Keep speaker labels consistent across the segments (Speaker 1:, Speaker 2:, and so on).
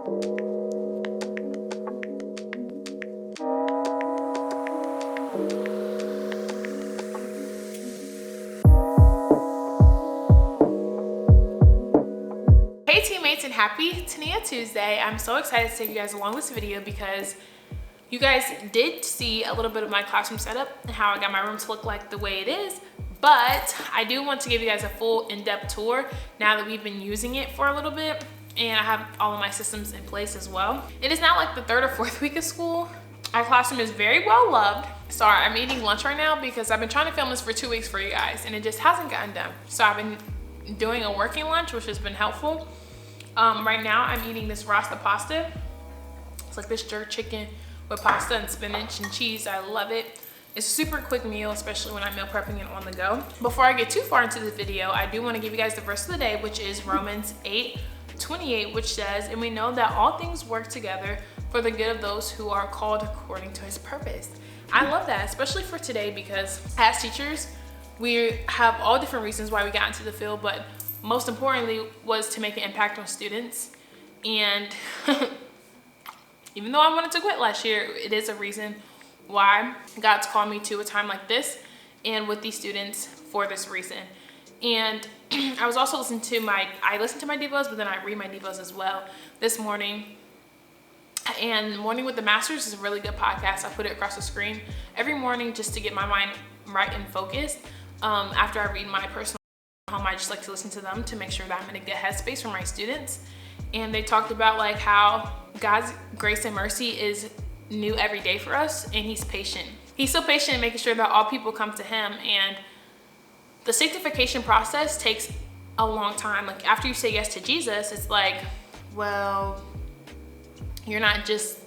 Speaker 1: Hey teammates, and happy Tenia Tuesday. I'm so excited to take you guys along this video because you guys did see a little bit of my classroom setup and how I got my room to look like the way it is, but I do want to give you guys a full in-depth tour now that we've been using it for a little bit and I have all of my systems in place as well. It is now like the third or fourth week of school. Our classroom is very well loved. Sorry, I'm eating lunch right now because I've been trying to film this for 2 weeks for you guys and it just hasn't gotten done. So I've been doing a working lunch, which has been helpful. Right now I'm eating this rasta pasta. It's like this jerk chicken with pasta and spinach and cheese. I love it. It's a super quick meal, especially when I'm meal prepping and on the go. Before I get too far into the video, I do want to give you guys the verse of the day, which is Romans 8:28, which says, "And we know that all things work together for the good of those who are called according to his purpose." I love that, especially for today, because as teachers, we have all different reasons why we got into the field, but most importantly was to make an impact on students. And even though I wanted to quit last year, it is a reason why God's called me to a time like this and with these students for this reason. And I was also listening to my devos, but then I read my devos as well this morning. And Morning with the Masters is a really good podcast. I put it across the screen every morning just to get my mind right and focused. After I read my personal home, I just like to listen to them to make sure that I'm in a good headspace for my students. And they talked about like how God's grace and mercy is new every day for us, and he's patient. He's so patient in making sure that all people come to him, and the sanctification process takes a long time. Like after you say yes to Jesus, it's like, well, you're not just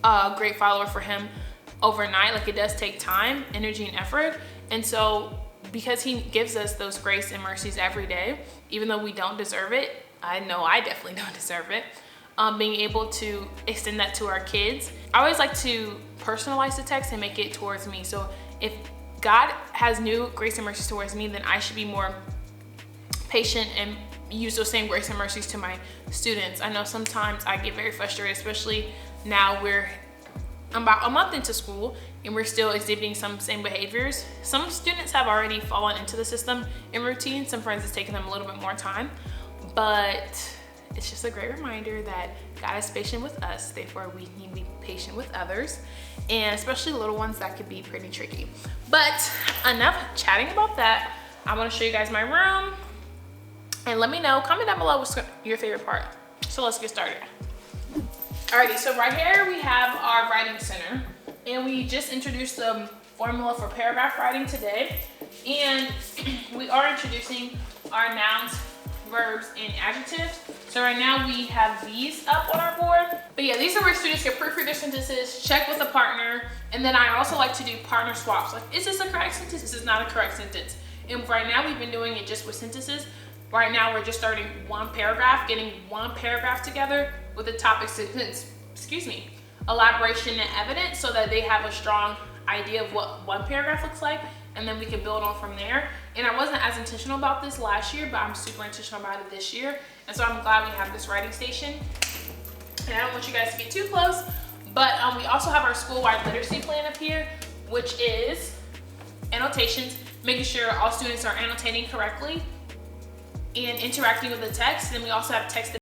Speaker 1: a great follower for him overnight. Like it does take time, energy, and effort. And so because he gives us those grace and mercies every day, even though we don't deserve it, I know I definitely don't deserve it, being able to extend that to our kids. I always like to personalize the text and make it towards me. So if God has new grace and mercies towards me, then I should be more patient and use those same grace and mercies to my students. I know sometimes I get very frustrated, especially now we're about a month into school and we're still exhibiting some same behaviors. Some students have already fallen into the system and routine. Some friends, it's taken them a little bit more time, but it's just a great reminder that God is patient with us, therefore we need to be patient with others, and especially little ones, that could be pretty tricky. But enough chatting about that. I want to show you guys my room, and let me know, comment down below what's your favorite part. So let's get started. Alrighty, so right here we have our writing center, and we just introduced the formula for paragraph writing today, and we are introducing our nouns, verbs, and adjectives. So right now we have these up on our board. But yeah, these are where students can proofread their sentences, check with a partner, and then I also like to do partner swaps. Like, is this a correct sentence? This is not a correct sentence. And right now we've been doing it just with sentences. Right now we're just starting one paragraph, getting one paragraph together with the topic sentence, elaboration and evidence, so that they have a strong idea of what one paragraph looks like, and then we can build on from there. And I wasn't as intentional about this last year, but I'm super intentional about it this year. And so I'm glad we have this writing station. And I don't want you guys to get too close, but we also have our school-wide literacy plan up here, which is annotations, making sure all students are annotating correctly and interacting with the text. And then we also have text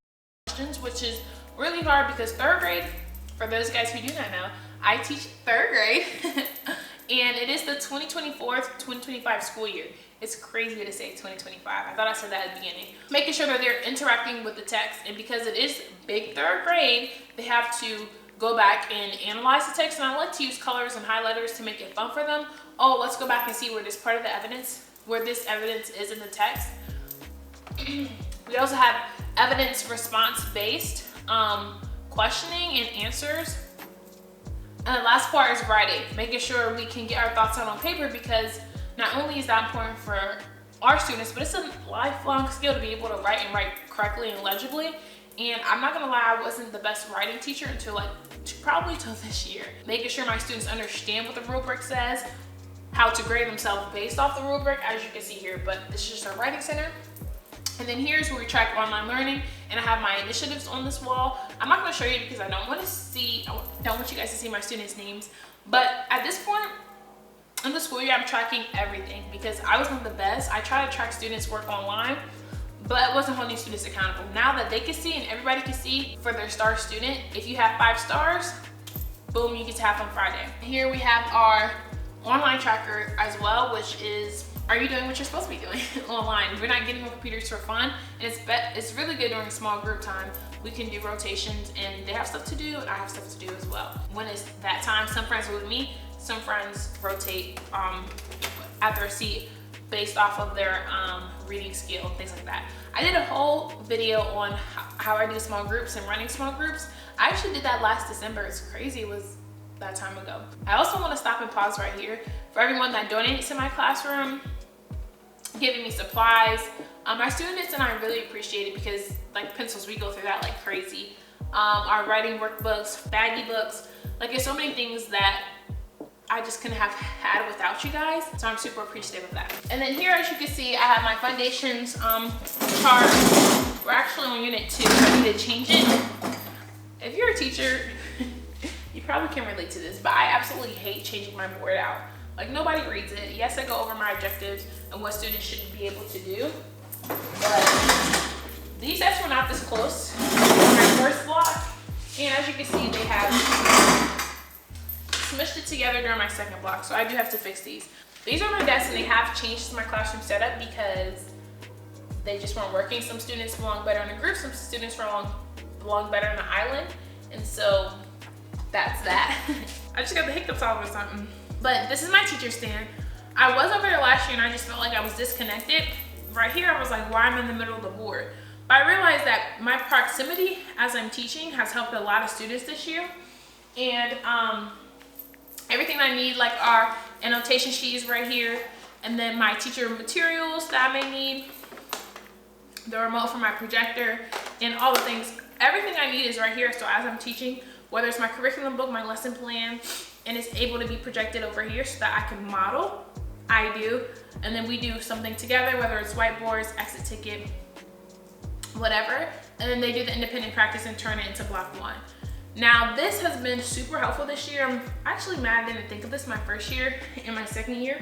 Speaker 1: questions, which is really hard because third grade, for those guys who do not know, I teach third grade. And it is the 2024-2025 school year. It's crazy to say 2025. I thought I said that at the beginning. Making sure that they're interacting with the text. And because it is big third grade, they have to go back and analyze the text. And I like to use colors and highlighters to make it fun for them. Oh, let's go back and see where this part of the evidence, where this evidence is in the text. We also have evidence response based questioning and answers. And the last part is writing, making sure we can get our thoughts out on paper, because not only is that important for our students, but it's a lifelong skill to be able to write and write correctly and legibly. And I'm not gonna lie, I wasn't the best writing teacher until probably till this year. Making sure my students understand what the rubric says, how to grade themselves based off the rubric, as you can see here. But this is just our writing center. And then here's where we track online learning, and I have my initiatives on this wall. I'm not going to show you because I don't want you guys to see my students' names. But at this point in the school year, I'm tracking everything because I was one of the best. I try to track students' work online, but wasn't holding students accountable. Now that they can see and everybody can see for their star student, if you have 5 stars, boom, you get to have on Friday. Here we have our online tracker as well, which is, are you doing what you're supposed to be doing online? We're not getting on computers for fun, and it's really good during small group time. We can do rotations, and they have stuff to do, and I have stuff to do as well. When it's that time, some friends are with me, some friends rotate at their seat based off of their reading skill, things like that. I did a whole video on how I do small groups and running small groups. I actually did that last December. It's crazy, it was that time ago. I also want to stop and pause right here for everyone that donated to my classroom, giving me supplies. My students and I really appreciate it because, like pencils, we go through that like crazy. Our writing workbooks, baggy books, like there's so many things that I just couldn't have had without you guys. So I'm super appreciative of that. And then here, as you can see, I have my foundations chart. We're actually on unit 2. I need to change it. If you're a teacher, you probably can relate to this, but I absolutely hate changing my board out. Like, nobody reads it. Yes, I go over my objectives and what students should be able to do, but these sets were not this close in my first block. And as you can see, they have smushed it together during my second block, so I do have to fix these. These are my desks, and they have changed my classroom setup because they just weren't working. Some students belong better in a group, some students belong better in the island, and so that's that. I just got the hiccups all of a sudden. But this is my teacher stand. I was over there last year and I just felt like I was disconnected. Right here, I was like, why am I in the middle of the board? But I realized that my proximity as I'm teaching has helped a lot of students this year. And everything I need, like our annotation sheets right here, and then my teacher materials that I may need, the remote for my projector, and all the things. Everything I need is right here. So as I'm teaching, whether it's my curriculum book, my lesson plan, and it's able to be projected over here so that I can model, I do. And then we do something together, whether it's whiteboards, exit ticket, whatever. And then they do the independent practice and turn it into block 1. Now, this has been super helpful this year. I'm actually mad I didn't think of this my first year and my second year,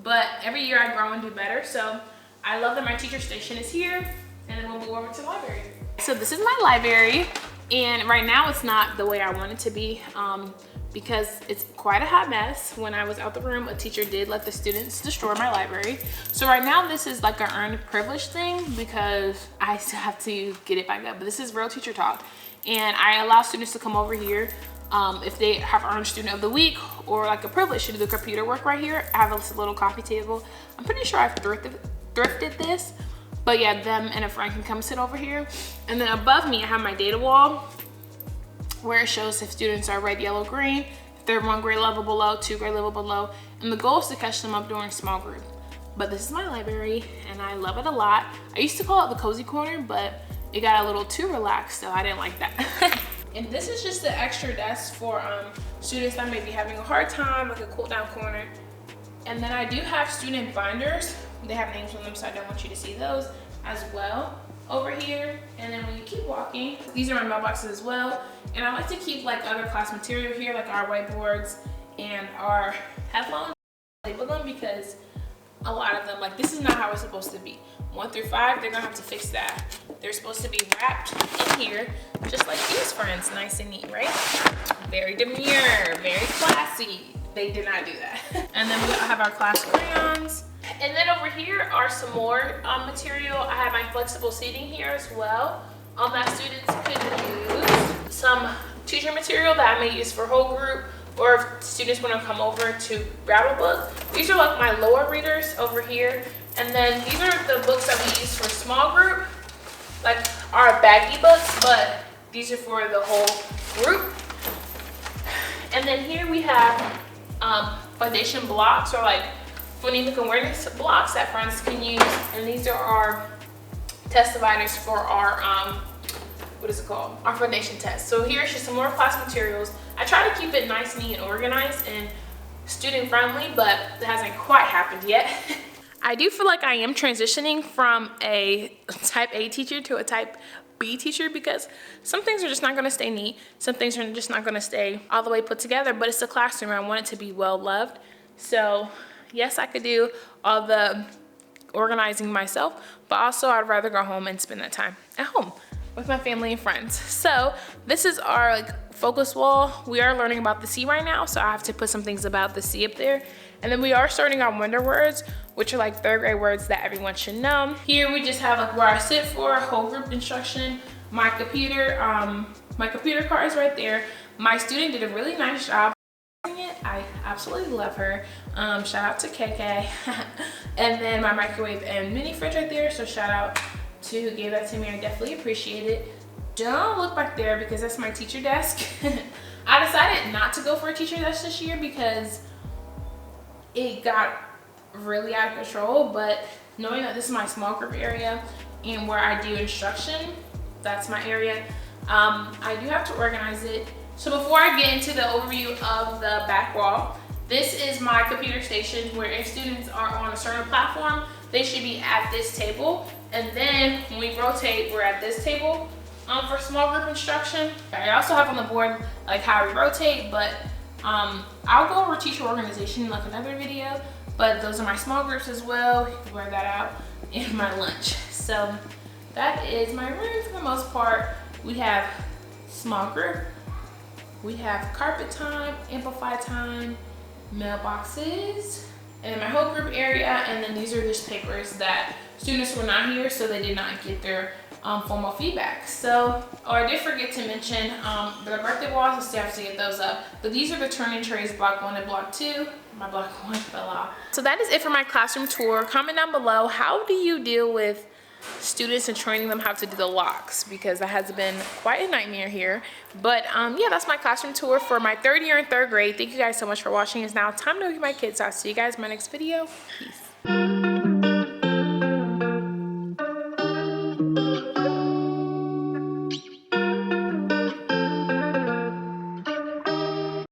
Speaker 1: but every year I grow and do better. So I love that my teacher station is here, and then we'll move over to the library. So this is my library, and right now it's not the way I want it to be because it's quite a hot mess. When I was out the room, a teacher did let the students destroy my library. So right now this is like an earned privilege thing because I still have to get it back up, but this is real teacher talk. And I allow students to come over here if they have earned student of the week or like a privilege to do the computer work right here. I have a little coffee table. I'm pretty sure I've thrifted this, but yeah, them and a friend can come sit over here. And then above me, I have my data wall where it shows if students are red, yellow, green, if they're 1 grade level below, 2 grade level below. And the goal is to catch them up during small group. But this is my library and I love it a lot. I used to call it the cozy corner, but it got a little too relaxed, so I didn't like that. And this is just the extra desk for students that may be having a hard time, like a cool down corner. And then I do have student binders. They have names on them, so I don't want you to see those as well over here. And then when you keep walking, these are my mailboxes as well. And I like to keep like other class material here, like our whiteboards and our headphones. I label them because a lot of them, like this is not how it's supposed to be. 1 through 5, they're gonna have to fix that. They're supposed to be wrapped in here, just like these friends, nice and neat, right? Very demure, very classy. They did not do that. And then we have our class crayons. And then over here are some more material. I have my flexible seating here as well. That students could use some teacher material that I may use for whole group, or if students want to come over to grab a book. These are like my lower readers over here. And then these are the books that we use for small group, like our baggy books, but these are for the whole group. And then here we have foundation blocks, or like phonemic awareness blocks that friends can use. And these are our test dividers for our, what is it called? Our foundation test. So here's just some more class materials. I try to keep it nice, neat, and organized and student friendly, but it hasn't quite happened yet. I do feel like I am transitioning from a type A teacher to a type B teacher because some things are just not going to stay neat. Some things are just not going to stay all the way put together, but it's a classroom. I want it to be well loved. So yes, I could do all the organizing myself, but also I'd rather go home and spend that time at home with my family and friends. So this is our focus wall. We are learning about the sea right now, so I have to put some things about the sea up there. And then we are starting on winter words, which are third grade words that everyone should know. Here we just have where I sit for, whole group instruction, my computer card is right there. My student did a really nice job. I absolutely love her. Shout out to KK. And then my microwave and mini fridge right there. So shout out to who gave that to me. I definitely appreciate it. Don't look back there because that's my teacher desk. I decided not to go for a teacher desk this year because it got really out of control, but knowing that this is my small group area and where I do instruction, that's my area, I do have to organize it. So before I get into the overview of the back wall, this is my computer station where if students are on a certain platform, they should be at this table. And then when we rotate, we're at this table for small group instruction. I also have on the board how we rotate, but I'll go over teacher organization in another video, but those are my small groups as well. You can wear that out in my lunch. So that is my room for the most part. We have small group, we have carpet time, amplify time, mailboxes, and my whole group area, and then these are just papers that students were not here, so they did not get their formal feedback. So, I did forget to mention the birthday walls, I still have to get those up. But these are the turning trays, block 1 and block 2. My block 1 fell off. So that is it for my classroom tour. Comment down below, how do you deal with students and training them how to do the locks? Because that has been quite a nightmare here. But yeah, that's my classroom tour for my third year in third grade. Thank you guys so much for watching. It's now time to go get my kids. I'll see you guys in my next video. Peace.